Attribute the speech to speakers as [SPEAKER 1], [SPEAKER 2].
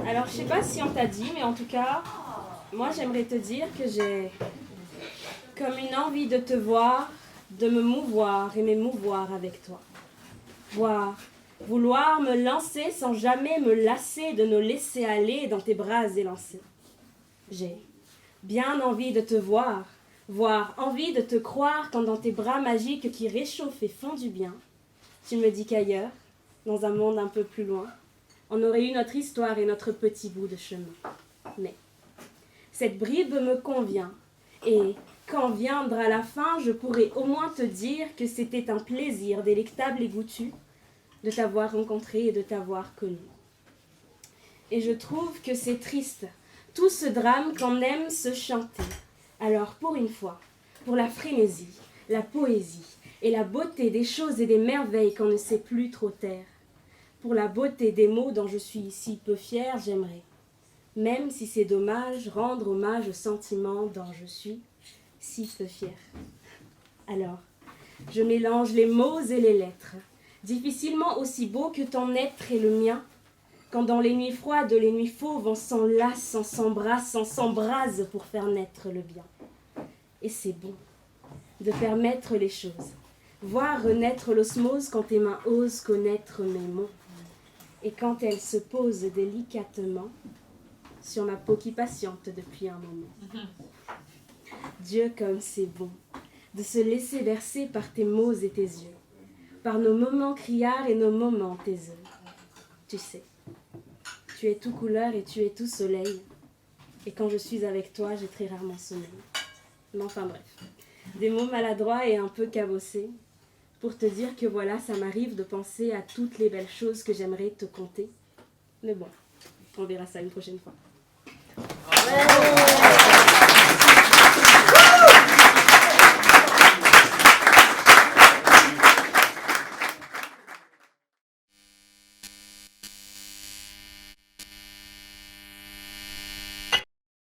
[SPEAKER 1] Alors, je sais pas si on t'a dit, mais en tout cas, moi, j'aimerais te dire que j'ai comme une envie de te voir, de me mouvoir et m'émouvoir avec toi. Vouloir me lancer sans jamais me lasser de nous laisser aller dans tes bras élancés. J'ai bien envie de te voir, envie de te croire quand dans tes bras magiques qui réchauffent et font du bien, tu me dis qu'ailleurs, dans un monde un peu plus loin, on aurait eu notre histoire et notre petit bout de chemin. Mais cette bribe me convient, et quand viendra la fin, je pourrai au moins te dire que c'était un plaisir délectable et goûtu de t'avoir rencontré et de t'avoir connu. Et je trouve que c'est triste, tout ce drame qu'on aime se chanter. Alors pour une fois, pour la frénésie, la poésie et la beauté des choses et des merveilles qu'on ne sait plus trop taire, pour la beauté des mots dont je suis si peu fière, j'aimerais, même si c'est dommage, rendre hommage aux sentiments dont je suis si peu fière. Alors, je mélange les mots et les lettres, difficilement aussi beau que ton être et le mien, quand dans les nuits froides, les nuits fauves, on s'enlace, on s'embrasse, on s'embrase pour faire naître le bien. Et c'est bon de faire naître les choses, voir renaître l'osmose quand tes mains osent connaître mes mots, et quand elles se posent délicatement sur ma peau qui patiente depuis un moment. Dieu, comme c'est bon de se laisser bercer par tes mots et tes yeux, par nos moments criards et nos moments taiseux. Tu sais, tu es tout couleur et tu es tout soleil, et quand je suis avec toi, j'ai très rarement sommeil. Mais enfin bref, des mots maladroits et un peu cabossés, pour te dire que voilà, ça m'arrive de penser à toutes les belles choses que j'aimerais te conter. Mais bon, on verra ça une prochaine fois.